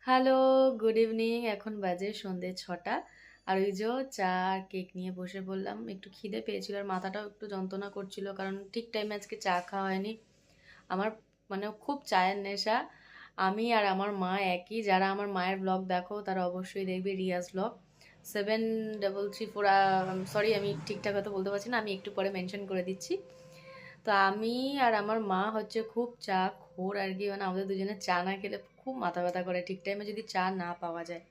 Hello, good evening. এখন বাজে সন্ধ্যে ৬টা। আর ওই যে চা আর কেক নিয়ে বসে পড়লাম। একটু খিদে পেয়েছিল আর মাথাটাও একটু যন্ত্রণা করছিল, কারণ ঠিক টাইমে আজকে চা খাওয়া হয়নি। আমার মানে খুব চায়ের নেশা। আমি আর আমার মা একই। যারা আমার মায়ের ব্লগ দেখো তারা অবশ্যই দেখবে রিয়াজ ব্লগ 7334। সরি, আমি ঠিকঠাক হয়তো বলতে পারছি না, আমি একটু পরে মেনশন করে দিচ্ছি। তো আমি আর আমার মা হচ্ছে খুব চা খোর আর কি, মানে আমাদের দুজনের চা না খেলে খুব মাথা ব্যথা করে ঠিক টাইমে যদি চা না পাওয়া যায়।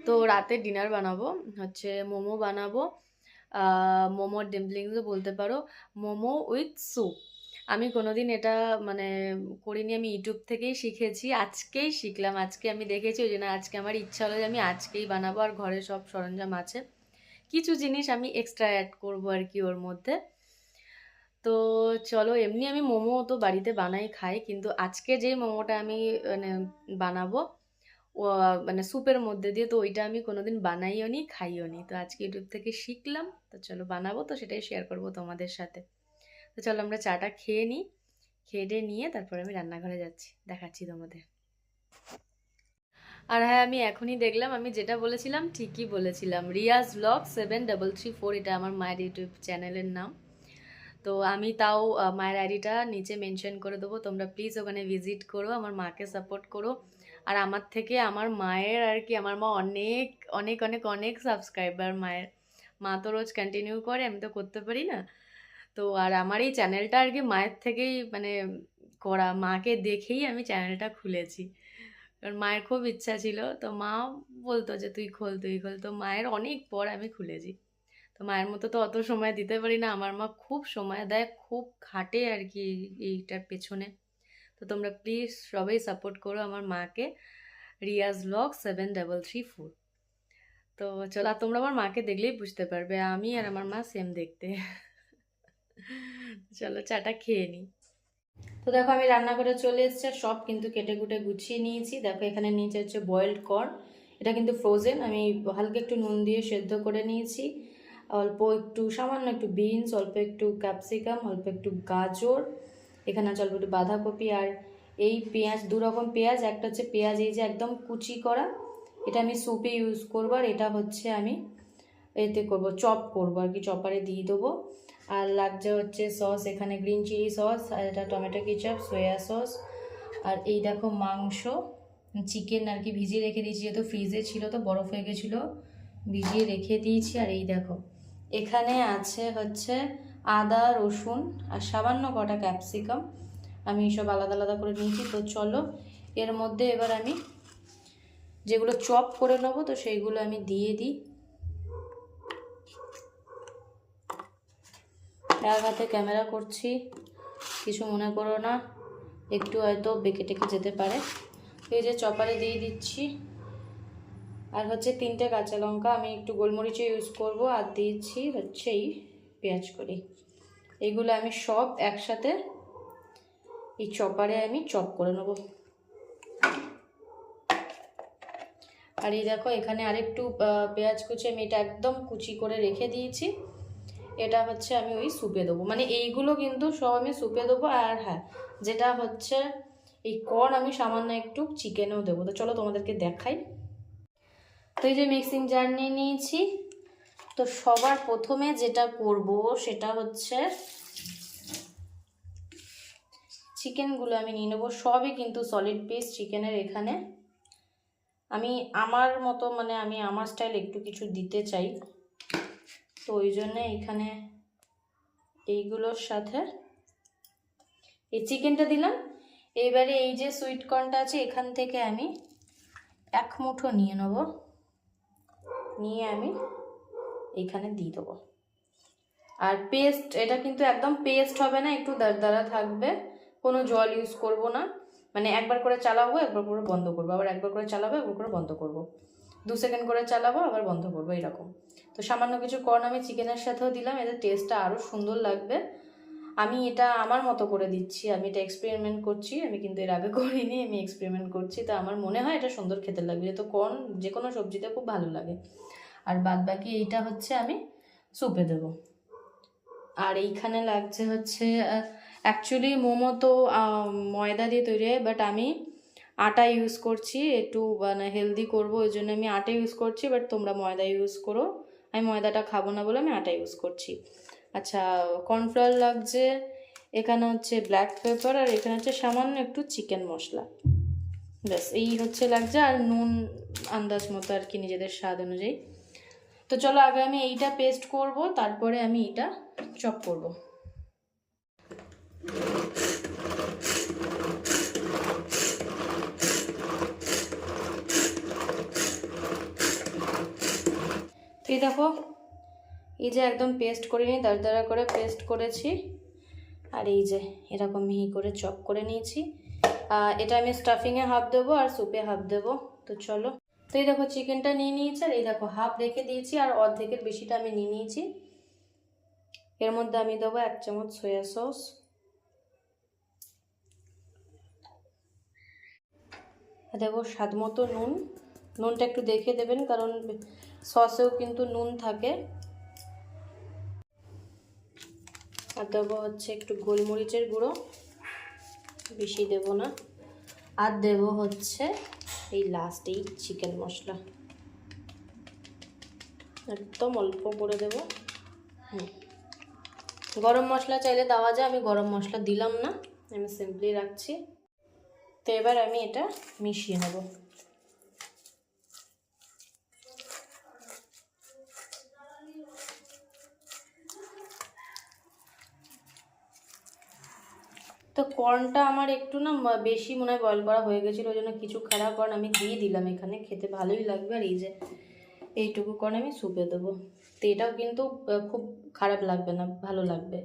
তো রাতে ডিনার বানাবো, হচ্ছে মোমো বানাবো। মোমোর ডিমপ্লিংসও বলতে পারো। Momo with soup. আমি কোনোদিন এটা মানে করিনি, আমি ইউটিউব থেকেই শিখেছি, আজকেই শিখলাম, আজকে আমি দেখেছি, ওই জন্য আজকে আমার ইচ্ছা হলো যে আমি আজকেই বানাবো। আর ঘরে সব সরঞ্জাম আছে, কিছু জিনিস আমি এক্সট্রা অ্যাড করবো আর কি ওর মধ্যে। তো চলো, এমনি আমি মোমো তো বাড়িতে বানাই খাই, কিন্তু আজকে যে মোমোটা আমি মানে বানাবো ও মানে স্যুপের মধ্যে দিয়ে, তো ওইটা আমি কোনোদিন বানাইও নি খাইও নি, তো আজকে ইউটিউব থেকে শিখলাম। তো চলো বানাবো, তো সেটাই শেয়ার করবো তোমাদের সাথে। তো চলো আমরা চাটা খেয়ে নিই, খেয়ে দিয়ে নিয়ে তারপরে আমি রান্নাঘরে যাচ্ছি, দেখাচ্ছি তোমাদের। আর হ্যাঁ, আমি এখনই দেখলাম আমি যেটা বলেছিলাম ঠিকই বলেছিলাম, রিয়াজ ব্লগ 7334, এটা আমার মায়ের ইউটিউব চ্যানেলের নাম। তো আমি তাও মায়ের আইডিটা নিচে মেনশন করে দেবো, তোমরা প্লিজ ওখানে ভিজিট করো, আমার মাকে সাপোর্ট করো। আর আমার থেকে আমার মায়ের আর কি, আমার মা অনেক অনেক অনেক অনেক সাবস্ক্রাইবার মায়ের। মা তো রোজ কন্টিনিউ করে, আমি তো করতে পারি না। তো আর আমার এই চ্যানেলটা আর কি মায়ের থেকেই মানে করা, মাকে দেখেই আমি চ্যানেলটা খুলেছি। কারণ মায়ের খুব ইচ্ছা ছিল, তো মা বলতো যে তুই খোল তুই খোল, তো মায়ের অনেক পর আমি খুলেছি। তো মায়ের মতো তো অত সময় দিতে পারি না, আমার মা খুব সময় দেয়, খুব খাটে আর কি এইটার পেছনে। তো তোমরা প্লিজ সবাই সাপোর্ট করো আমার মাকে, রিয়াজ ব্লগ 7334। তো চলো, আর তোমরা আমার মাকে দেখলেই বুঝতে পারবে আমি আর আমার মা সেম দেখতে। চলো চাটা খেয়ে নিই। তো দেখো আমি রান্নাঘরে চলে এসেছি, আর সব কিন্তু কেটে কুটে গুছিয়ে নিয়েছি। দেখো এখানে নিচে হচ্ছে বয়েলড কর্ন, এটা কিন্তু ফ্রোজেন, আমি হালকা একটু নুন দিয়ে সেদ্ধ করে নিয়েছি। অল্প একটু সামান্য একটু বিনস, অল্প একটু ক্যাপসিকাম, অল্প একটু গাজর, এখানে আছে অল্প একটু বাঁধাকপি, আর এই পেঁয়াজ, দু রকম পেঁয়াজ, একটা হচ্ছে পেঁয়াজ এই যে একদম কুচি করা, এটা আমি স্যুপে ইউজ করবো, আর এটা হচ্ছে আমি এতে করব, চপ করবো আর কি, চপারে দিয়ে দেবো। আর লাগছে হচ্ছে সস, এখানে গ্রিন চিলি সস, আর এটা টমেটো কেচাপ, সয়া সস। আর এই দেখো মাংস, চিকেন আর কি ভিজিয়ে রেখে দিয়েছি, যেহেতু ফ্রিজে ছিল তো বরফ হয়ে গেছিলো, ভিজিয়ে রেখে দিয়েছি। আর এই দেখো এখানে আছে হচ্ছে আদা রসুন আর সামান্য কটা ক্যাপসিকাম, আমি সব আলাদা আলাদা করে নিয়েছি। তো চলো এর মধ্যে এবার আমি যেগুলো চপ করে নেবো তো সেইগুলো আমি দিয়ে দিই। এক হাতে ক্যামেরা করছি, কিছু মনে করো না, একটু হয়তো বেঁকে টেকে যেতে পারে। এই যে চপারে দিয়ে দিচ্ছি। আর হচ্ছে 3টে কাঁচা লঙ্কা, আমি একটু গোলমরিচে ইউজ করব, আর দিচ্ছি হচ্ছে এই পেঁয়াজ কলি। এইগুলো আমি সব একসাথে এই চপারে আমি চপ করে নেব। আর এই দেখো এখানে আরেকটু পেঁয়াজ কুচি, আমি এটা একদম কুচি করে রেখে দিয়েছি, এটা হচ্ছে আমি ওই স্যুপে দেবো, মানে এইগুলো কিন্তু সব আমি স্যুপে দেবো। আর হ্যাঁ, যেটা হচ্ছে এই কর্ন আমি সামান্য একটু চিকেনেও দেবো। তো চলো তোমাদেরকে দেখাই। তো এই যে মিক্সিং জার নিয়ে নিয়েছি। তো সবার প্রথমে যেটা করব সেটা হচ্ছে চিকেনগুলো আমি নিয়ে নেবো, সবই কিন্তু সলিড পিস চিকেনের। এখানে আমি আমার মতো মানে আমি আমার স্টাইল একটু কিছু দিতে চাই, তো ওই জন্য এখানে এইগুলোর সাথে এই চিকেনটা দিলাম। এবারে এই যে সুইট কর্নটা আছে এখান থেকে আমি এক মুঠো নিয়ে নেব, নিয়ে আমি এইখানে দিয়ে দেবো। আর পেস্ট, এটা কিন্তু একদম পেস্ট হবে না, একটু দারদারা থাকবে, কোনো জল ইউজ করব না। মানে একবার করে চালাবো, একবার করে বন্ধ করবো, আবার একবার করে চালাবো, একবার করে বন্ধ করবো, 2 সেকেন্ড করে চালাবো আবার বন্ধ করবো, এরকম। তো সামান্য কিছু কর্ন আমি চিকেনের সাথেও দিলাম, এতে টেস্টটা আরও সুন্দর লাগবে। আমি এটা আমার মতো করে দিচ্ছি, আমি এটা এক্সপেরিমেন্ট করছি, আমি কিন্তু এর আগে করিনি, আমি এক্সপেরিমেন্ট করছি। তো আমার মনে হয় এটা সুন্দর খেতে লাগবে, যেহেতু কর্ন যে কোনো সবজিতে খুব ভালো লাগে। আর বাদ বাকি এইটা হচ্ছে আমি স্যুপে দেবো। আর এইখানে লাগছে হচ্ছে অ্যাকচুয়ালি মোমো তো ময়দা দিয়ে তৈরি হয়, বাট আমি আটা ইউজ করছি, একটু মানে হেলদি করবো ওই জন্য আমি আটা ইউজ করছি, বাট তোমরা ময়দা ইউজ করো। আমি ময়দাটা খাবো না বলে আমি আটা ইউজ করছি। আচ্ছা, কর্নফ্লাওয়ার লাগছে, এখানে হচ্ছে ব্ল্যাক পেপার, আর এখানে হচ্ছে সামান্য একটু চিকেন মশলা, ব্যাস এই হচ্ছে লাগছে। আর নুন আন্দাজ মতো আর কি, নিজেদের স্বাদ অনুযায়ী। তো চলো আগে আমি এইটা পেস্ট করব, তারপরে আমি এটা চপ করব। তো এই দেখো, এই যে একদম পেস্ট করে নিই, দাঁড়া করে পেস্ট করেছি। আর এই যে এরকম মিহি করে চপ করে নিয়েছি। এটা আমি স্টাফিংয়ে হাফ দেবো আর স্যুপে হাফ দেবো। তো চলো, তো এই দেখো চিকেনটা নিয়ে নিয়েছি, আর এই দেখো হাফ রেখে দিয়েছি, আর অর্ধেকের বেশিটা আমি নিয়ে নিয়েছি। এর মধ্যে আমি দেবো 1 চামচ সয়া সস, দেবো স্বাদ মতো নুন। নুনটা একটু দেখে দেবেন, কারণ সসেও কিন্তু নুন থাকে। আর দেবো হচ্ছে একটু গোলমরিচের গুঁড়ো, বেশি দেবো না। আর দেবো হচ্ছে এই লাস্ট এই চিকেন মশলা, একদম অল্প করে দেবো। গরম মশলা চাইলে দেওয়া যায়, আমি গরম মশলা দিলাম না, আমি সিম্পলি রাখছি। তো এবার আমি এটা মিশিয়ে নেব। তো কর্নটা আমার একটু না বেশি মনে হয় বয়েল করা হয়ে গেছিলো, ওই জন্য কিছু খারাপ কর্ন আমি দিয়ে দিলাম এখানে, খেতে ভালোই লাগবে। আর এই যে এইটুকু কর্ন আমি সুপে দেবো, তো এটাও কিন্তু খুব খারাপ লাগবে না, ভালো লাগবে।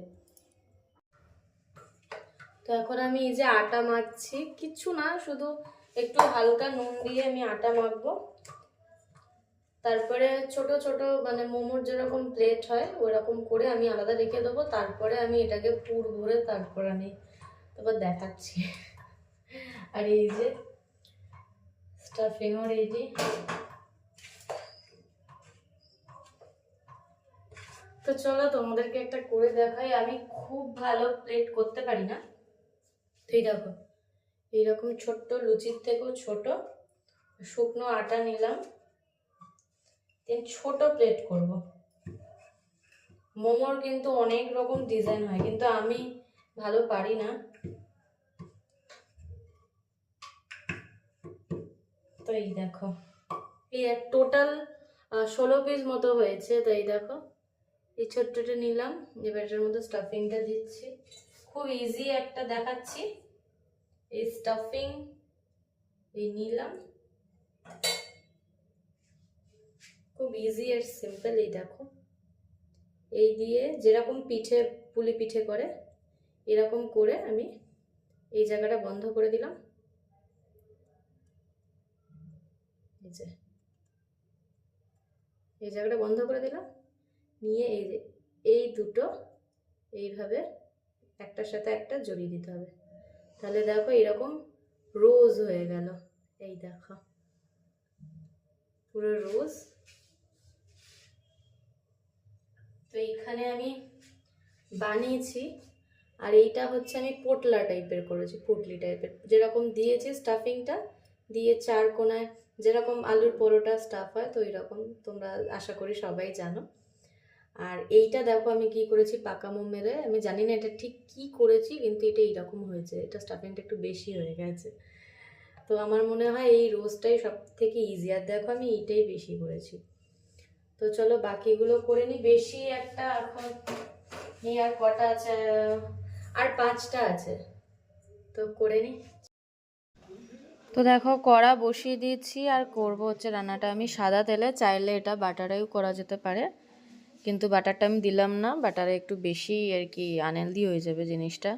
তো এখন আমি এই যে আটা মাখছি, কিচ্ছু না, শুধু একটু হালকা নুন দিয়ে আমি আটা মাখবো। তারপরে ছোট ছোট মানে মোমোর যেরকম প্লেট হয় ওরকম করে আমি আলাদা রেখে দেবো। তারপরে আমি এটাকে পুর ভরে তারপর আমি তারপর দেখাচ্ছি। আর এই যে স্টাফিংও রেডি। তো চলো তোমাদেরকে একটা করে দেখাই, আমি খুব ভালো প্লেট করতে পারি না। তো এই দেখো, এইরকম ছোট্ট লুচির থেকেও ছোট শুকনো আটা নিলাম, ছোট প্লেট করব। মোমোর কিন্তু অনেক রকম ডিজাইন হয়, কিন্তু আমি ভালো পারি না। তো এই দেখো, এই টোটাল 16 পিস মতো হয়েছে। তো এই দেখো, এই ছোট্টটা নিলাম, এবার এটার মধ্যে স্টাফিংটা দিচ্ছি। খুব ইজি একটা দেখাচ্ছি, এই স্টাফিং এই নিলাম, খুব ইজি আর সিম্পল। এই দেখো, এই দিয়ে যেরকম পিঠে পুলি পিঠে করে এরকম করে আমি এই জায়গাটা বন্ধ করে দিলাম। এই যে এই জায়গাটা বন্ধ করে দিলাম, নিয়ে এই যে এই দুটো এইভাবে একটার সাথে একটা জড়িয়ে দিতে হবে। তাহলে দেখো এরকম রোজ হয়ে গেল। এই দেখো পুরো রোজ। তো এইখানে আমি বানিয়েছি, আর এইটা হচ্ছে আমি পোটলা টাইপের করেছি, পুটলি টাইপের, যেরকম দিয়েছি স্টাফিংটা দিয়ে 4 কোণায় যেরকম আলুর পরোটা স্টাফ হয়, তো এরকম তোমরা আশা করি সবাই জানো। আর এইটা দেখো আমি কি করেছি, পাকা মোম মেরে, আমি জানি না এটা ঠিক কি করেছি, কিন্তু এটা এইরকম হয়েছে, এটা স্টাফিংটা একটু বেশি হয়ে গেছে। তো আমার মনে হয় এই রোজটাই সব থেকে ইজি, আর দেখো আমি এইটাই বেশি করেছি। তো চলো বাকিগুলো করে নিই, বেশি একটা এখন নেই, আর কটা আছে, আর 5টা আছে, তো করে নিই। তো দেখো কড়া বসিয়ে দিয়েছি, আর করব হচ্ছে রান্নাটা আমি সাদা তেলে, চাইলে এটা বাটারেও করা যেতে পারে, কিন্তু বাটারটা আমি দিলাম না, বাটারে একটু বেশি আর কি আনহেলদি হয়ে যাবে জিনিসটা,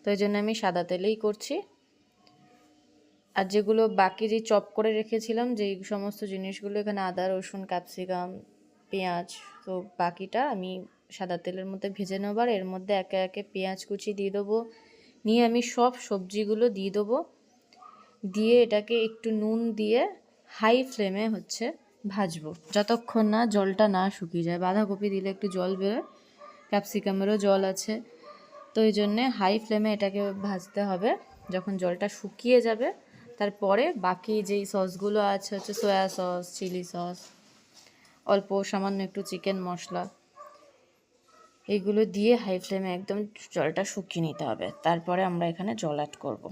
তো এই জন্য আমি সাদা তেলেই করছি। আর যেগুলো বাকি যে চপ করে রেখেছিলাম যেই সমস্ত জিনিসগুলো, এখানে আদা রসুন ক্যাপসিকাম পেঁয়াজ, তো বাকিটা আমি সাদা তেলের মধ্যে ভেজে নেবো। আর এর মধ্যে একে একে পেঁয়াজ কুচি দিয়ে দেবো, নিয়ে আমি সব সবজিগুলো দিয়ে দেবো, দিয়ে এটাকে একটু নুন দিয়ে হাই ফ্লেমে হচ্ছে ভাজবো, যতক্ষণ না জলটা না শুকিয়ে যায়। বাঁধাকপি দিলে একটু জল বেরোয়, ক্যাপসিকামেরও জল আছে, তো এই জন্যে হাই ফ্লেমে এটাকে ভাজতে হবে। যখন জলটা শুকিয়ে যাবে তারপরে বাকি যেই সসগুলো আছে হচ্ছে সয়া সস, চিলি সস, অল্প সামান্য একটু চিকেন মশলা, এইগুলো দিয়ে হাই ফ্লেমে একদম জলটা শুকিয়ে নিতে হবে। তারপরে আমরা এখানে জল অ্যাড করব।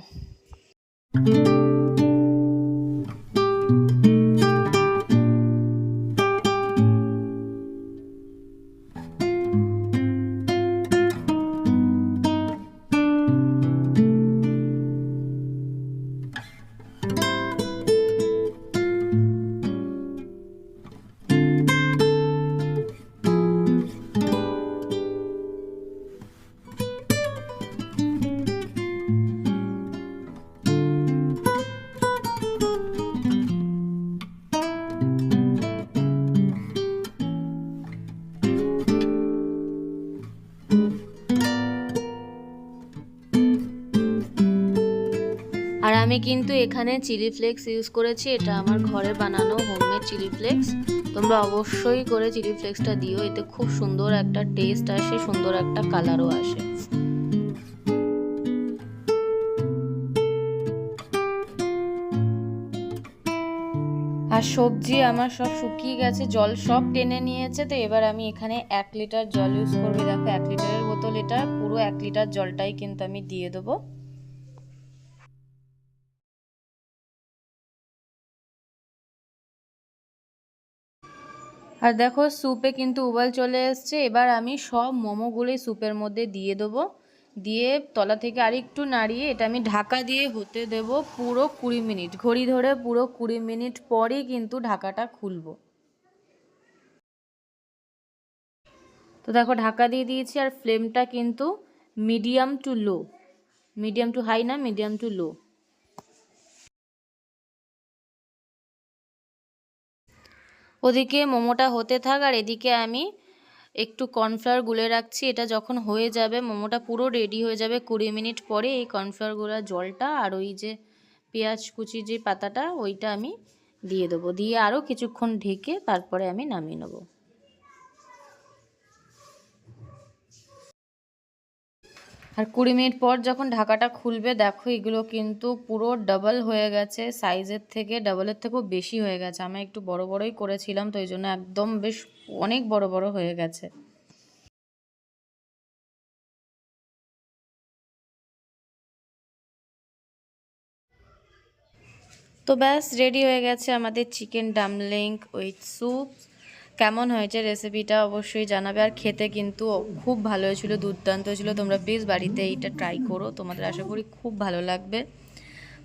আর আমি কিন্তু এখানে চিলি ফ্লেক্স ইউজ করেছি, এটা আমার ঘরে বানানো হোমমেড চিলি ফ্লেক্স। তোমরা অবশ্যই করে চিলি ফ্লেক্সটা দিও, এতে খুব সুন্দর একটা টেস্ট আসে, সুন্দর একটা কালারও আসে। আর সবজি আমার সব শুকিয়ে গেছে, জল সব টেনে নিয়েছে। তো এবার আমি এখানে 1 লিটার জল ইউজ করবো। দেখো 1 লিটারের বোতল, এটা পুরো 1 লিটার জলটাই কিন্তু আমি দিয়ে দেবো। আর দেখো স্যুপে কিন্তু উবাল চলে এসছে। এবার আমি সব মোমোগুলোই স্যুপের মধ্যে দিয়ে দেবো, দিয়ে তলা থেকে আরেকটু নাড়িয়ে এটা আমি ঢাকা দিয়ে হতে দেব পুরো 20 মিনিট। ঘড়ি ধরে পুরো 20 মিনিট পরই কিন্তু ঢাকাটা খুলবো। তো দেখো ঢাকা দিয়ে দিয়েছি, আর ফ্লেমটা কিন্তু medium to low, medium to high না, মিডিয়াম টু লো। ওদিকে মোমোটা হতে থাক, আর এদিকে আমি একটু কর্নফ্লাওয়ার গুলে রাখছি। এটা যখন হয়ে যাবে, মোমোটা পুরো রেডি হয়ে যাবে, 20 মিনিট পরে এই কর্নফ্লাওয়ার গুলা জলটা আর ওই যে পেঁয়াজ কুচি যে পাতাটা ওইটা আমি দিয়ে দেবো, দিয়ে আরও কিছুক্ষণ ঢেকে তারপরে আমি নামিয়ে নেবো। আর 20 মিনিট পর যখন ঢাকাটা খুলবে, দেখো এগুলো কিন্তু পুরো ডাবল হয়ে গেছে, সাইজের থেকে ডাবলের থেকেও বেশি হয়ে গেছে। আমি একটু বড় বড়ই করেছিলাম, তো এই জন্য একদম বেশ অনেক বড় বড় হয়ে গেছে। তো ব্যাস রেডি হয়ে গেছে আমাদের চিকেন ডাম্পলিং উইথ স্যুপ। কেমন হয়েছে রেসিপিটা অবশ্যই জানাবে। আর খেতে কিন্তু খুব ভালো হয়েছিল, দুর্দান্ত হয়েছিল। তোমরা প্লিজ বাড়িতে এইটা ট্রাই করো, তোমাদের আশা করি খুব ভালো লাগবে।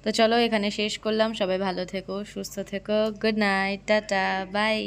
তো চলো এখানে শেষ করলাম। সবাই ভালো থেকো, সুস্থ থেকো, গুড নাইট, টাটা, বাই।